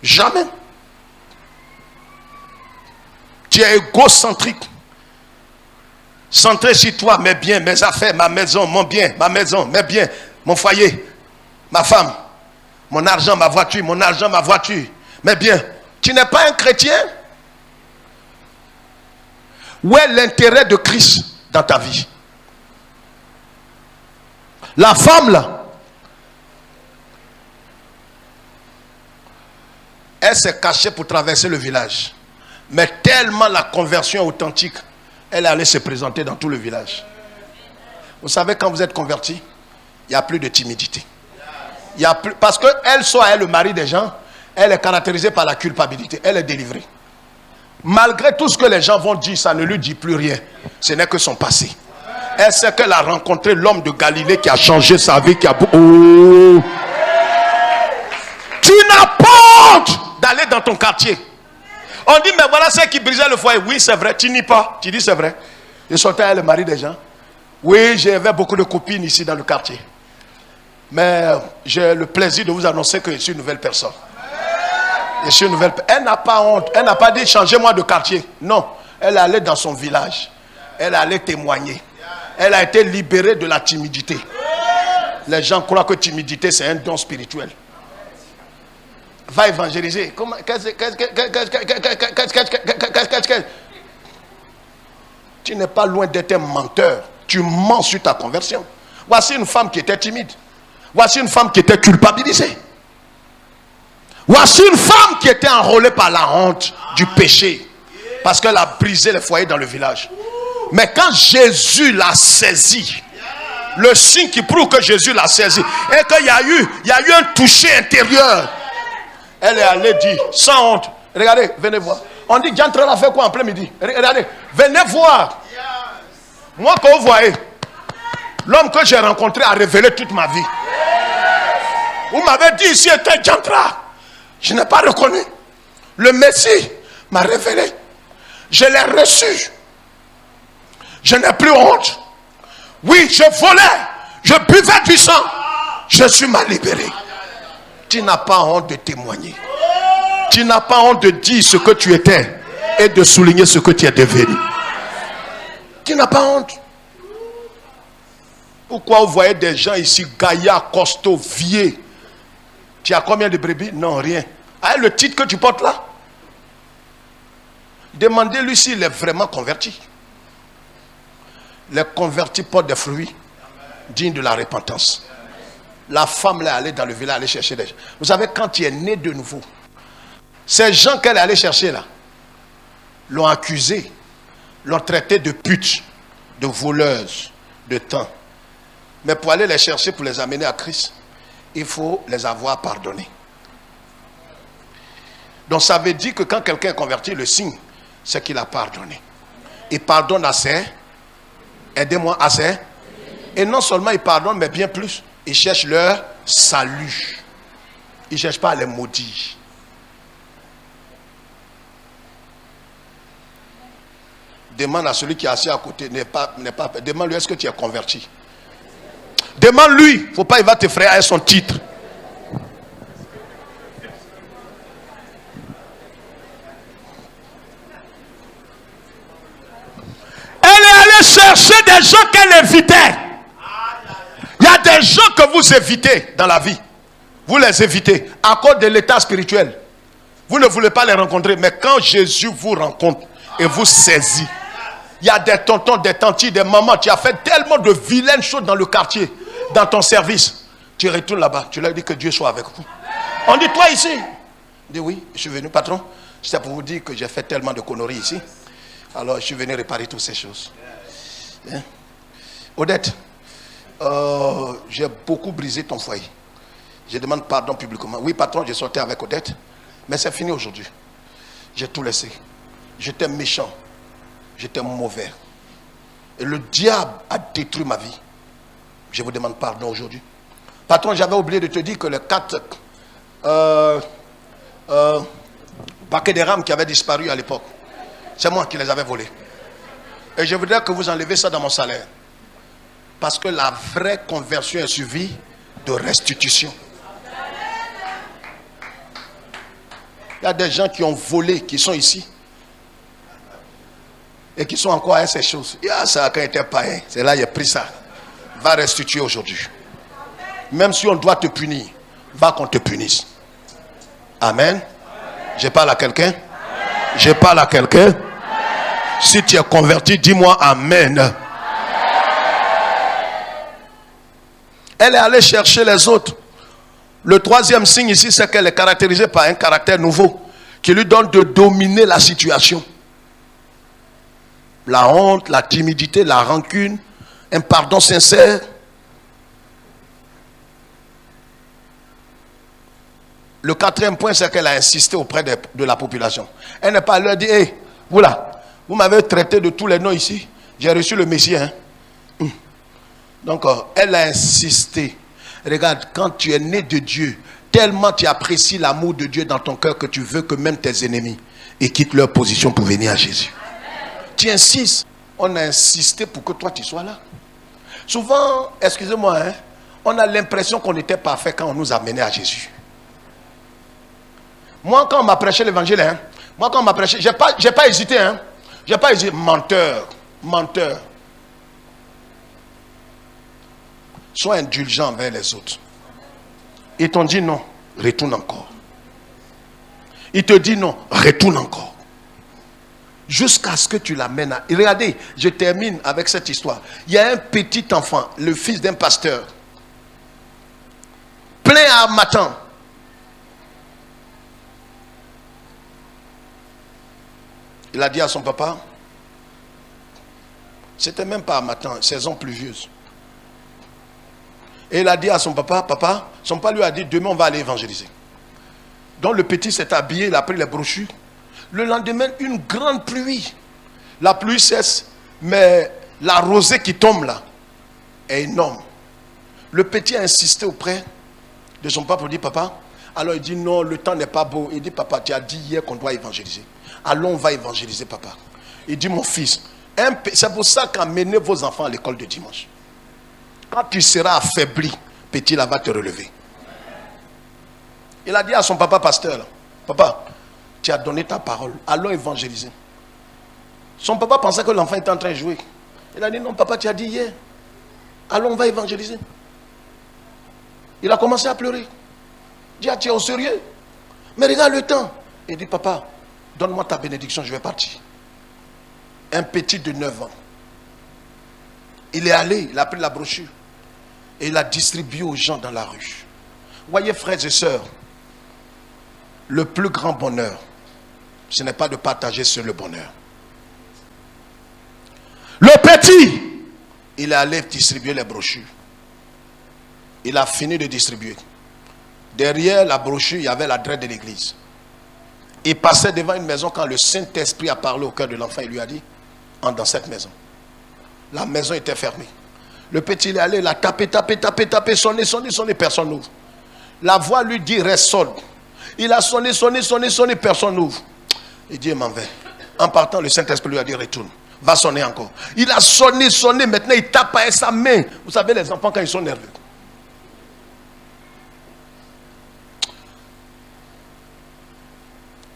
Jamais. Tu es égocentrique. Centré sur toi, mes biens, mes affaires, ma maison, mon bien, ma maison, mes biens, mon foyer, ma femme, mon argent, ma voiture, mon argent, ma voiture, mes biens. Tu n'es pas un chrétien? Où est l'intérêt de Christ dans ta vie? La femme là, elle s'est cachée pour traverser le village. Mais tellement la conversion est authentique, elle allait se présenter dans tout le village. Vous savez, quand vous êtes converti, il n'y a plus de timidité. Il y a plus, parce qu'elle soit elle, le mari des gens, elle est caractérisée par la culpabilité. Elle est délivrée. Malgré tout ce que les gens vont dire, ça ne lui dit plus rien. Ce n'est que son passé. Elle sait qu'elle a rencontré l'homme de Galilée qui a changé sa vie, qui a... Oh. Tu n'as pas honte d'aller dans ton quartier. On dit, mais voilà ceux qui brisaient le foyer. Oui, c'est vrai. Tu n'y pas. Tu dis, c'est vrai. Je sortais avec le mari des gens. Oui, j'avais beaucoup de copines ici dans le quartier. Mais j'ai le plaisir de vous annoncer que je suis une nouvelle personne. Je suis une nouvelle personne. Elle n'a pas honte. Elle n'a pas dit, changez-moi de quartier. Non. Elle allait dans son village. Elle allait témoigner. Elle a été libérée de la timidité. Les gens croient que timidité, c'est un don spirituel. Va évangéliser. Tu n'es pas loin d'être un menteur. Tu mens sur ta conversion. Voici une femme qui était timide. Voici une femme qui était culpabilisée. Voici une femme qui était enrôlée par la honte du péché. Parce qu'elle a brisé les foyers dans le village. Mais quand Jésus l'a saisie, le signe qui prouve que Jésus l'a saisi, et qu'il y a eu un toucher intérieur, elle est allée dire, sans honte, regardez, venez voir. On dit, Diantre a fait quoi en plein-midi? Regardez, venez voir. Moi, quand vous voyez, l'homme que j'ai rencontré a révélé toute ma vie. Vous m'avez dit ici était Diantra. Je n'ai pas reconnu. Le Messie m'a révélé. Je l'ai reçu. Je n'ai plus honte. Oui, je volais, je buvais du sang. Je suis mal libéré. Tu n'as pas honte de témoigner. Tu n'as pas honte de dire ce que tu étais et de souligner ce que tu es devenu. Tu n'as pas honte. Pourquoi vous voyez des gens ici, gaillards, costauds, vieux? Tu as combien de brebis? Non, rien. Ah, le titre que tu portes là? Demandez-lui s'il est vraiment converti. Les convertis portent des fruits dignes de la repentance. La femme là, allée dans le village, aller chercher des gens. Vous savez, quand tu es né de nouveau, ces gens qu'elle est allée chercher là, l'ont accusé, l'ont traité de pute, de voleuse, de temps. Mais pour aller les chercher, pour les amener à Christ, il faut les avoir pardonnés. Donc ça veut dire que quand quelqu'un est converti, le signe, c'est qu'il a pardonné. Il pardonne assez. Aidez-moi assez. Et non seulement il pardonne, mais bien plus. Il cherche leur salut. Il ne cherche pas à les maudire. Demande à celui qui est assis à côté. Demande-lui, est-ce que tu es converti? Demande-lui. Il ne faut pas, il va te frayer avec son titre. Elle est allée chercher des gens qu'elle évitait. Il y a des gens que vous évitez dans la vie. Vous les évitez à cause de l'état spirituel. Vous ne voulez pas les rencontrer. Mais quand Jésus vous rencontre et vous saisit, il y a des tontons, des tantis, des mamans. Tu as fait tellement de vilaines choses dans le quartier, dans ton service. Tu retournes là-bas. Tu leur dis que Dieu soit avec vous. On dit, toi ici. Il dit, oui, je suis venu, patron. C'est pour vous dire que j'ai fait tellement de conneries ici. Alors, je suis venu réparer toutes ces choses. Hein? Odette, j'ai beaucoup brisé ton foyer. Je demande pardon publiquement. Oui, patron, j'ai sorti avec Odette. Mais c'est fini aujourd'hui. J'ai tout laissé. J'étais méchant. J'étais mauvais. Et le diable a détruit ma vie. Je vous demande pardon aujourd'hui. Patron, j'avais oublié de te dire que les 4 paquets de rames qui avaient disparu à l'époque, c'est moi qui les avais volés. Et je voudrais que vous enlevez ça dans mon salaire. Parce que la vraie conversion est suivie de restitution. Il y a des gens qui ont volé, qui sont ici. Et qui sont encore à ces choses. Ça, quand il était païen, c'est là qu'il a pris ça. Va restituer aujourd'hui. Même si on doit te punir, va qu'on te punisse. Amen. Je parle à quelqu'un. Je parle à quelqu'un. Si tu es converti, dis-moi Amen. Elle est allée chercher les autres. Le troisième signe ici, c'est qu'elle est caractérisée par un caractère nouveau qui lui donne de dominer la situation. La honte, la timidité, la rancune, un pardon sincère. Le quatrième point, c'est qu'elle a insisté auprès de la population. Elle n'est pas leur dit, hey, vous là, vous m'avez traité de tous les noms ici. J'ai reçu le Messie. Hein? Donc, elle a insisté. Regarde, quand tu es né de Dieu, tellement tu apprécies l'amour de Dieu dans ton cœur que tu veux que même tes ennemis quittent leur position pour venir à Jésus. Tu insistes. On a insisté pour que toi tu sois là. Souvent, excusez-moi, hein, on a l'impression qu'on était parfait quand on nous a menés à Jésus. Moi, quand on m'a prêché l'évangile, hein, moi, quand on m'a prêché, j'ai pas hésité. Hein, j'ai pas hésité. Menteur. Menteur. Sois indulgent envers les autres. Ils t'ont dit non, retourne encore. Il te dit non, retourne encore. Jusqu'à ce que tu l'amènes à... Regardez, je termine avec cette histoire. Il y a un petit enfant, le fils d'un pasteur, plein à matin. Il a dit à son papa, c'était même pas à matin, saison pluvieuse. Et il a dit à son papa, son papa lui a dit, demain on va aller évangéliser. Donc le petit s'est habillé, il a pris les brochures. Le lendemain, une grande pluie. La pluie cesse, mais la rosée qui tombe là est énorme. Le petit a insisté auprès de son papa pour dire, papa, alors il dit, non, le temps n'est pas beau. Il dit, papa, tu as dit hier qu'on doit évangéliser. Allons, on va évangéliser, papa. Il dit, mon fils, C'est pour ça qu'amenez vos enfants à l'école de dimanche. Quand tu seras affaibli, petit là va te relever. Il a dit à son papa pasteur, papa, tu as donné ta parole, allons évangéliser. Son papa pensait que l'enfant était en train de jouer. Il a dit non papa, tu as dit hier, allons on va évangéliser. Il a commencé à pleurer. Il dit, ah, tu es au sérieux? Mais regarde le temps. Il dit, papa, donne-moi ta bénédiction, je vais partir. Un petit de 9 ans. Il est allé, il a pris la brochure et il a distribué aux gens dans la rue. Voyez, frères et sœurs, le plus grand bonheur, ce n'est pas de partager sur le bonheur. Le petit, il est allé distribuer les brochures. Il a fini de distribuer. Derrière la brochure, il y avait l'adresse de l'église. Il passait devant une maison quand le Saint-Esprit a parlé au cœur de l'enfant. Il lui a dit, entre dans cette maison. La maison était fermée. Le petit, il est allé, il a tapé, sonné, personne n'ouvre. La voix lui dit, reste sonne. Il a sonné, personne n'ouvre. Il dit, m'en vais. En partant, le Saint-Esprit lui a dit, retourne. Va sonner encore. Il a sonné, maintenant il tape avec sa main. Vous savez, les enfants, quand ils sont nerveux.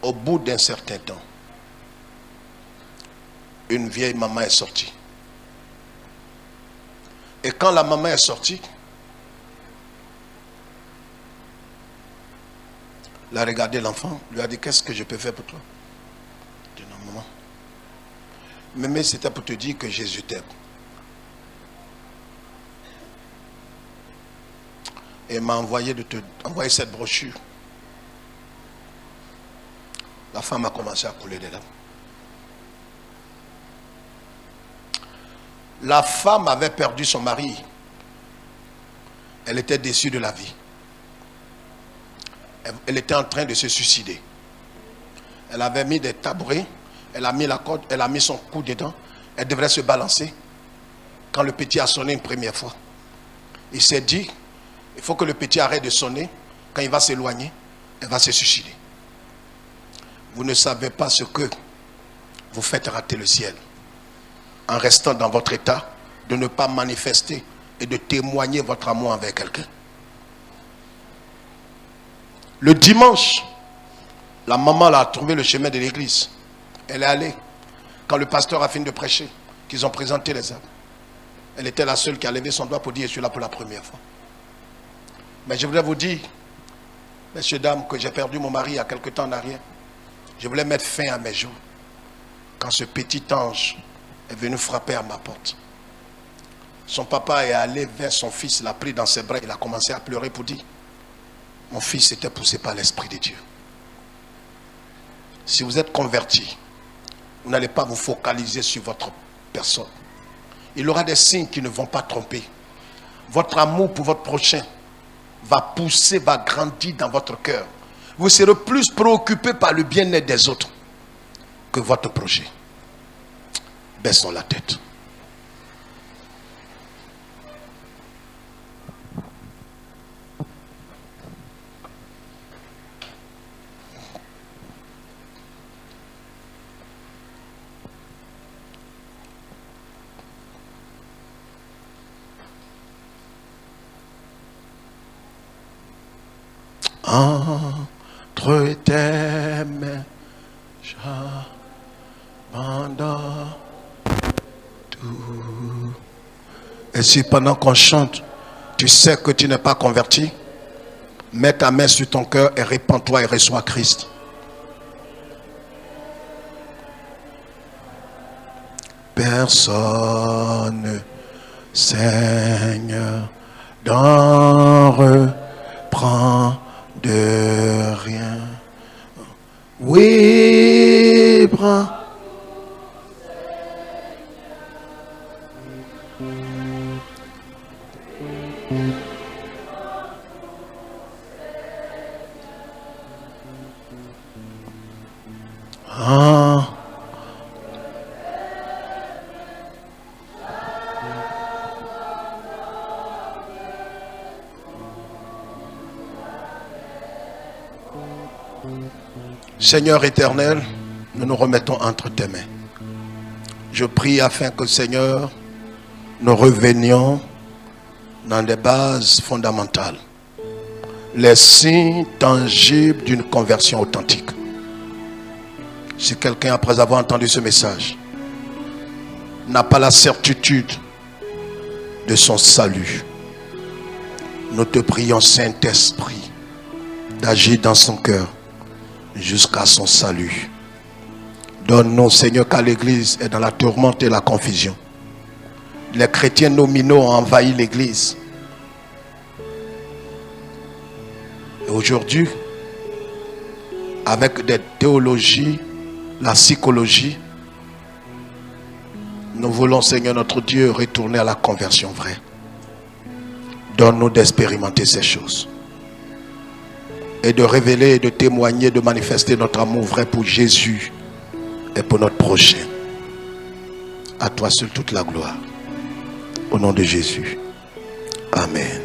Au bout d'un certain temps, une vieille maman est sortie. Et quand la maman est sortie, elle a regardé l'enfant, lui a dit, qu'est-ce que je peux faire pour toi? Il dit, non, maman. Mais c'était pour te dire que Jésus t'aime. Et il m'a envoyé de te envoyer cette brochure. La femme a commencé à couler des larmes. La femme avait perdu son mari. Elle était déçue de la vie. Elle était en train de se suicider. Elle avait mis des tabourets, elle a mis la corde, elle a mis son cou dedans. Elle devrait se balancer. Quand le petit a sonné une première fois, il s'est dit, il faut que le petit arrête de sonner. Quand il va s'éloigner, elle va se suicider. Vous ne savez pas ce que vous faites rater le ciel en restant dans votre état de ne pas manifester et de témoigner votre amour envers quelqu'un. Le dimanche, la maman a trouvé le chemin de l'église. Elle est allée. Quand le pasteur a fini de prêcher, qu'ils ont présenté les âmes, elle était la seule qui a levé son doigt pour dire, je suis là pour la première fois. Mais je voudrais vous dire, messieurs, dames, que j'ai perdu mon mari il y a quelque temps en arrière. Je voulais mettre fin à mes jours quand ce petit ange est venu frapper à ma porte. Son papa est allé vers son fils, il l'a pris dans ses bras, il a commencé à pleurer pour dire, mon fils était poussé par l'Esprit de Dieu. Si vous êtes converti, vous n'allez pas vous focaliser sur votre personne. Il y aura des signes qui ne vont pas tromper. Votre amour pour votre prochain va pousser, va grandir dans votre cœur. Vous serez plus préoccupé par le bien-être des autres que votre projet. Baissons la tête. Entre tes mains, j'abandonne tout. Et si pendant qu'on chante, tu sais que tu n'es pas converti, mets ta main sur ton cœur et répands-toi et reçois Christ. Personne, Seigneur, n'en reprend de rien. Oui, prends. Seigneur éternel, nous nous remettons entre tes mains. Je prie afin que, Seigneur, nous revenions dans des bases fondamentales. Les signes tangibles d'une conversion authentique. Si quelqu'un, après avoir entendu ce message, n'a pas la certitude de son salut, nous te prions, Saint-Esprit, d'agir dans son cœur jusqu'à son salut. Donne-nous, Seigneur, car l'Église est dans la tourmente et la confusion. Les chrétiens nominaux ont envahi l'Église. Et aujourd'hui, avec des théologies, la psychologie, nous voulons, Seigneur notre Dieu, retourner à la conversion vraie. Donne-nous d'expérimenter ces choses. Et de révéler, de témoigner, de manifester notre amour vrai pour Jésus et pour notre prochain. À toi seul toute la gloire. Au nom de Jésus. Amen.